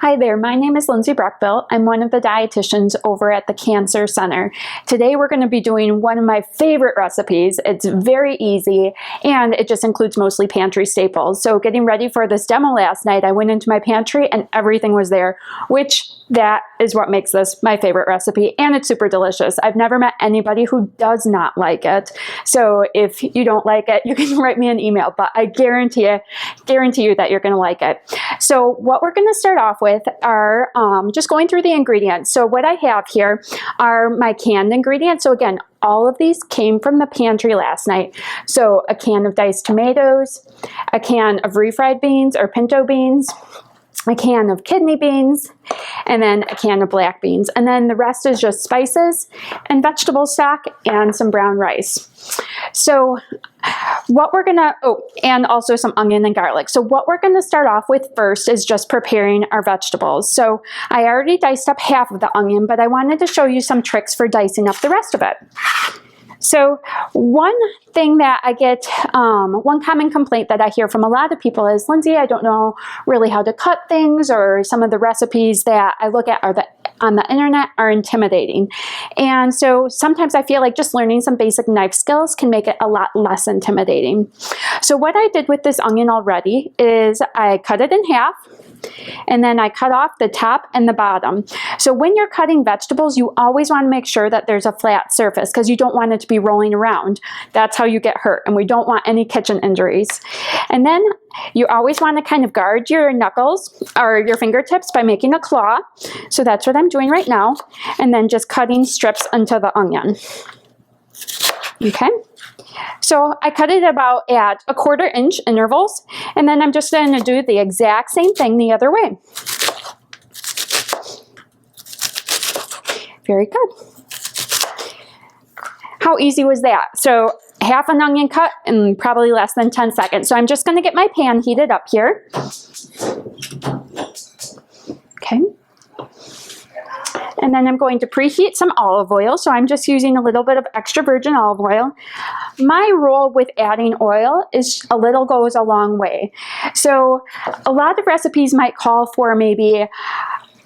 Hi there, my name is Lindsay Brockville. I'm one of the dietitians over at the Cancer Center. Today we're going to be doing one of my favorite recipes. It's very easy and it just includes mostly pantry staples. So getting ready for this demo last night, I went into my pantry and everything was there, which that is what makes this my favorite recipe, and it's super delicious. I've never met anybody who does not like it. So if you don't like it, you can write me an email, but I guarantee you that you're going to like it. So what we're going to start off with are just going through the ingredients. So what I have here are my canned ingredients. So again, all of these came from the pantry last night. So a can of diced tomatoes, a can of refried beans or pinto beans, a can of kidney beans, and then a can of black beans. And then the rest is just spices and vegetable stock and some brown rice. So what we're gonna, and also some onion and garlic. So what we're gonna start off with first is just preparing our vegetables. So I already diced up half of the onion, but I wanted to show you some tricks for dicing up the rest of it. So one thing that I get, one common complaint that I hear from a lot of people is, Lindsay, I don't know really how to cut things, or some of the recipes that I look at on the internet are intimidating. And so sometimes I feel like just learning some basic knife skills can make it a lot less intimidating. So what I did with this onion already is I cut it in half, and then I cut off the top and the bottom. So when you're cutting vegetables, you always want to make sure that there's a flat surface because you don't want it to be rolling around. That's how you get hurt, and we don't want any kitchen injuries. And then you always want to kind of guard your knuckles or your fingertips by making a claw. So that's what I'm doing right now. And then just cutting strips into the onion. Okay. So I cut it about at 1/4 inch intervals, and then I'm just going to do the exact same thing the other way. Very good. How easy was that? So half an onion cut in probably less than 10 seconds. So I'm just going to get my pan heated up here. Okay. And then I'm going to preheat some olive oil. So I'm just using a little bit of extra virgin olive oil. My rule with adding oil is a little goes a long way. So a lot of recipes might call for maybe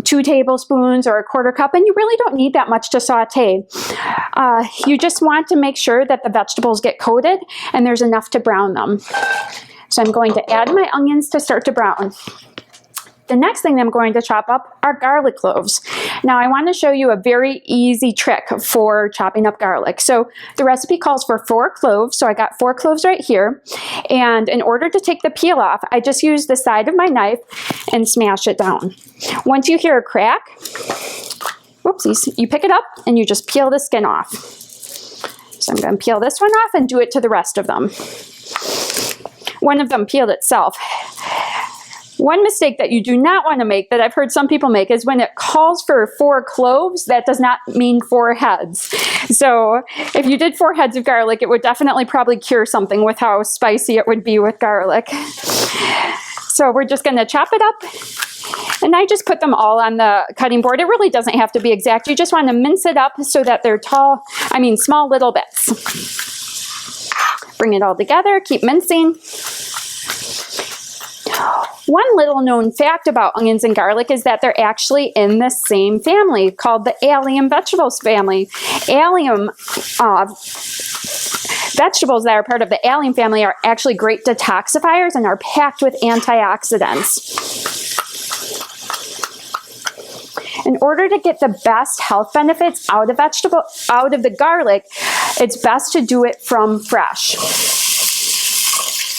2 tablespoons or 1/4 cup, and you really don't need that much to saute. You just want to make sure that the vegetables get coated and there's enough to brown them. So I'm going to add my onions to start to brown. The next thing that I'm going to chop up are garlic cloves. Now I want to show you a very easy trick for chopping up garlic. So the recipe calls for 4 cloves, so I got 4 cloves right here. And in order to take the peel off, I just use the side of my knife and smash it down. Once you hear a crack, whoopsies, you pick it up and you just peel the skin off. So I'm going to peel this one off and do it to the rest of them. One of them peeled itself. One mistake that you do not want to make, that I've heard some people make, is when it calls for 4 cloves, that does not mean 4 heads. So if you did 4 heads of garlic, it would definitely probably cure something with how spicy it would be with garlic. So we're just going to chop it up, and I just put them all on the cutting board. It really doesn't have to be exact. You just want to mince it up so that they're small little bits. Bring it all together, keep mincing. One little known fact about onions and garlic is that they're actually in the same family called the allium vegetables family. Allium vegetables that are part of the allium family are actually great detoxifiers and are packed with antioxidants. In order to get the best health benefits out of the garlic, it's best to do it from fresh.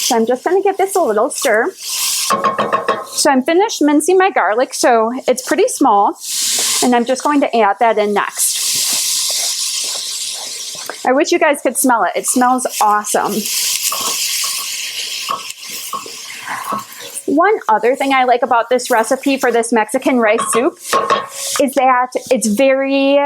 So I'm just going to give this a little stir. So I'm finished mincing my garlic, so it's pretty small, and I'm just going to add that in next. I wish you guys could smell it. It smells awesome. One other thing I like about this recipe for this Mexican rice soup is that it's very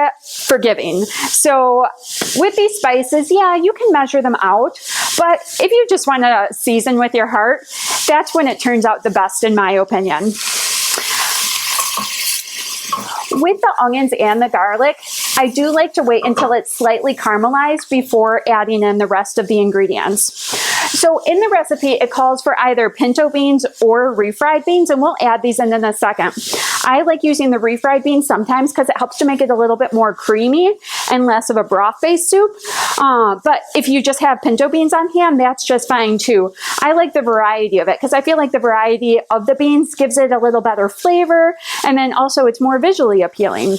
forgiving. So with these spices, yeah, you can measure them out, but if you just want to season with your heart, that's when it turns out the best, in my opinion. With the onions and the garlic, I do like to wait until it's slightly caramelized before adding in the rest of the ingredients. So in the recipe, it calls for either pinto beans or refried beans, and we'll add these in a second. I like using the refried beans sometimes because it helps to make it a little bit more creamy and less of a broth-based soup. But if you just have pinto beans on hand, that's just fine too. I like the variety of it because I feel like the variety of the beans gives it a little better flavor, and then also it's more visually appealing.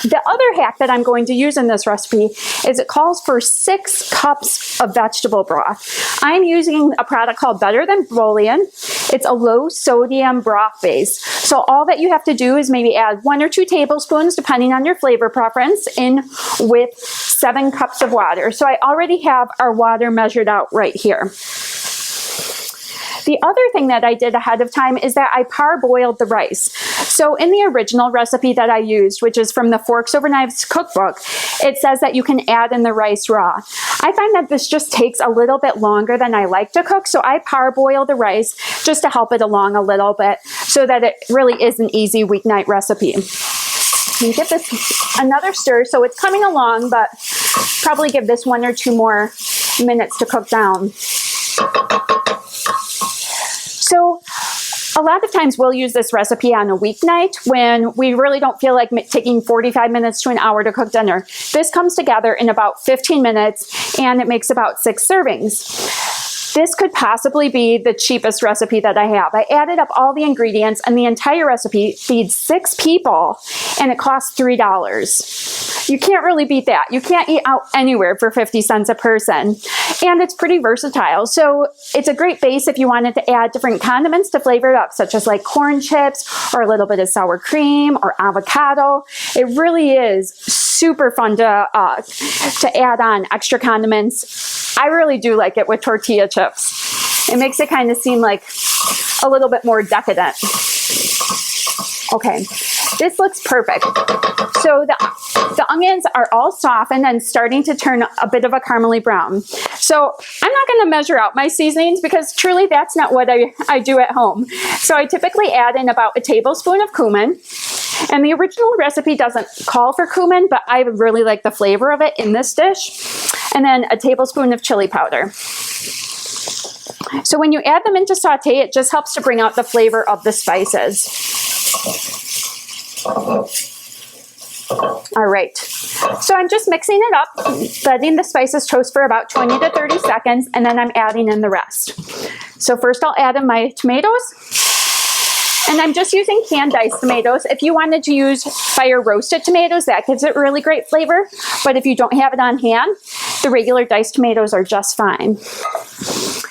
The other hack that I'm going to use in this recipe is it calls for 6 cups of vegetable broth. I'm using a product called Better Than Bouillon. It's a low sodium broth base. So all that you have to do is maybe add 1 or 2 tablespoons, depending on your flavor preference, in with 7 cups of water. So I already have our water measured out right here. The other thing that I did ahead of time is that I parboiled the rice. So in the original recipe that I used, which is from the Forks Over Knives cookbook, it says that you can add in the rice raw. I find that this just takes a little bit longer than I like to cook, so I parboil the rice just to help it along a little bit so that it really is an easy weeknight recipe. And give this another stir, so it's coming along, but probably give this 1 or 2 more minutes to cook down. So a lot of times we'll use this recipe on a weeknight when we really don't feel like taking 45 minutes to an hour to cook dinner. This comes together in about 15 minutes and it makes about 6 servings. This could possibly be the cheapest recipe that I have. I added up all the ingredients and the entire recipe feeds 6 people and it costs $3. You can't really beat that. You can't eat out anywhere for 50 cents a person. And it's pretty versatile. So it's a great base if you wanted to add different condiments to flavor it up, such as like corn chips or a little bit of sour cream or avocado. It really is super fun to add on extra condiments. I really do like it with tortilla chips. It makes it kind of seem like a little bit more decadent. Okay, this looks perfect. So the onions are all softened and starting to turn a bit of a caramely brown. So I'm not going to measure out my seasonings because truly that's not what I do at home. So I typically add in about a tablespoon of cumin. And the original recipe doesn't call for cumin, but I really like the flavor of it in this dish. And then a tablespoon of chili powder. So when you add them into saute, it just helps to bring out the flavor of the spices. All right, so I'm just mixing it up, letting the spices toast for about 20 to 30 seconds, and then I'm adding in the rest. So first I'll add in my tomatoes, and I'm just using canned diced tomatoes. If you wanted to use fire roasted tomatoes, that gives it really great flavor, but if you don't have it on hand, the regular diced tomatoes are just fine.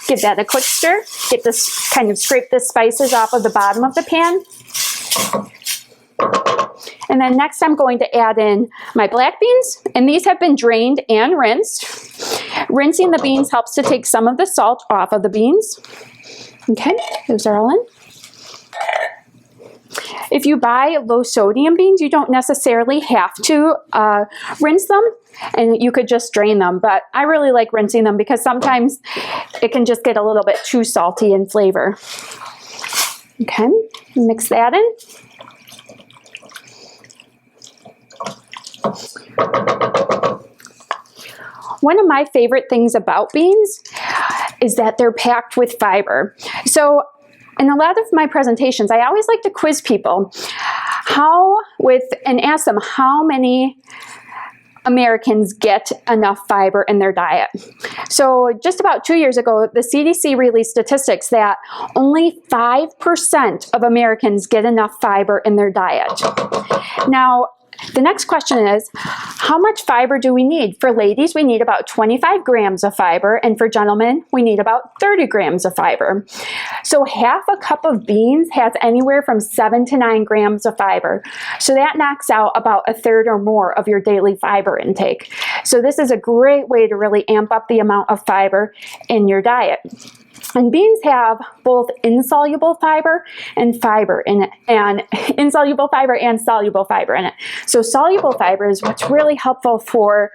Give that a quick stir, get this, kind of scrape the spices off of the bottom of the pan. And then next I'm going to add in my black beans, and these have been drained and rinsed. Rinsing the beans helps to take some of the salt off of the beans. Okay, those are all in. If you buy low sodium beans, you don't necessarily have to rinse them, and you could just drain them, but I really like rinsing them because sometimes it can just get a little bit too salty in flavor. Okay, mix that in. One of my favorite things about beans is that they're packed with fiber. So in a lot of my presentations, I always like to quiz people and ask them how many Americans get enough fiber in their diet. So just about 2 years ago, the CDC released statistics that only 5% of Americans get enough fiber in their diet. Now, the next question is, how much fiber do we need? For ladies, we need about 25 grams of fiber, and for gentlemen, we need about 30 grams of fiber. So half a cup of beans has anywhere from 7 to 9 grams of fiber. So that knocks out about a third or more of your daily fiber intake. So this is a great way to really amp up the amount of fiber in your diet. And beans have both insoluble fiber and fiber in it, and insoluble fiber and soluble fiber in it. So soluble fiber is what's really helpful for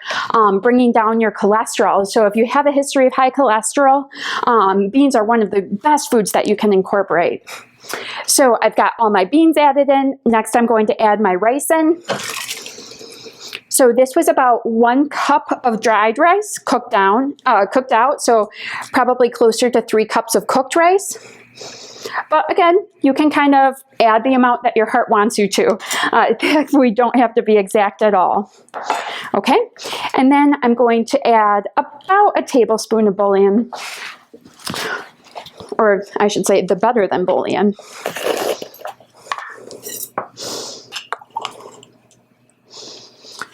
bringing down your cholesterol. So if you have a history of high cholesterol, beans are one of the best foods that you can incorporate. So I've got all my beans added in. Next I'm going to add my rice in. So this was about 1 cup of dried rice cooked out, so probably closer to 3 cups of cooked rice. But again, you can kind of add the amount that your heart wants you to. We don't have to be exact at all. Okay, and then I'm going to add about a tablespoon of bouillon, or I should say the better than bouillon.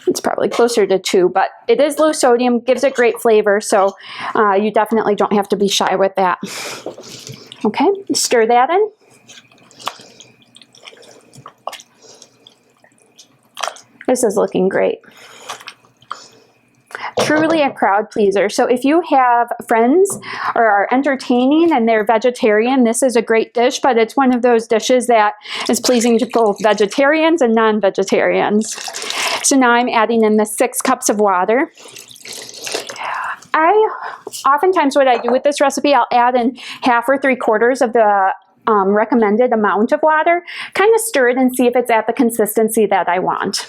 It's probably closer to 2, but it is low sodium, gives it great flavor, so you definitely don't have to be shy with that. Okay, stir that in. This is looking great. Truly a crowd pleaser. So if you have friends or are entertaining and they're vegetarian, this is a great dish, but it's one of those dishes that is pleasing to both vegetarians and non-vegetarians. So now I'm adding in the 6 cups of water. Oftentimes what I do with this recipe, I'll add in 1/2 or 3/4 of the recommended amount of water, kind of stir it and see if it's at the consistency that I want.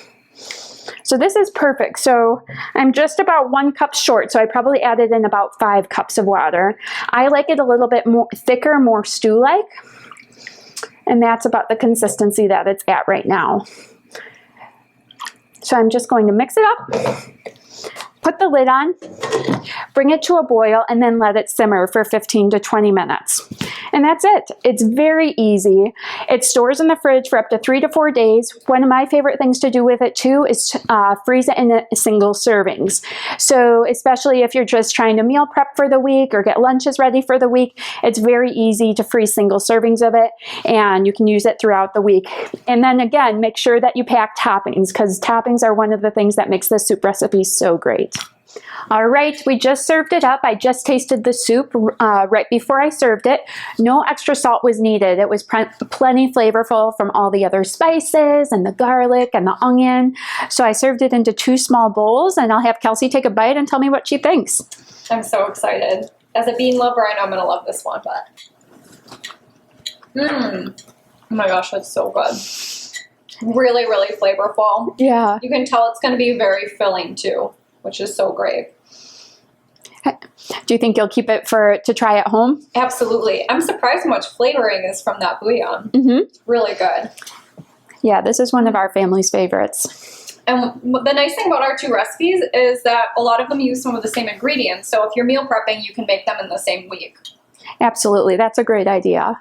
So this is perfect. So I'm just about 1 cup short, so I probably added in about 5 cups of water. I like it a little bit more thicker, more stew-like, and that's about the consistency that it's at right now. So I'm just going to mix it up, put the lid on, bring it to a boil, and then let it simmer for 15 to 20 minutes. And that's it. It's very easy. It stores in the fridge for up to 3 to 4 days. One of my favorite things to do with it too is freeze it in single servings. So especially if you're just trying to meal prep for the week or get lunches ready for the week, it's very easy to freeze single servings of it, and you can use it throughout the week. And then again, make sure that you pack toppings, because toppings are one of the things that makes this soup recipe so great. All right, we just served it up. I just tasted the soup right before I served it. No extra salt was needed. It was plenty flavorful from all the other spices and the garlic and the onion. So I served it into 2 small bowls, and I'll have Kelsey take a bite and tell me what she thinks. I'm so excited. As a bean lover, I know I'm going to love this one, but... Oh my gosh, that's so good. Really, really flavorful. Yeah. You can tell it's going to be very filling too, which is so great. Do you think you'll keep it to try at home? Absolutely. I'm surprised how much flavoring is from that bouillon. It's really good. Yeah, this is one of our family's favorites. And the nice thing about our 2 recipes is that a lot of them use some of the same ingredients. So if you're meal prepping, you can make them in the same week. Absolutely. That's a great idea.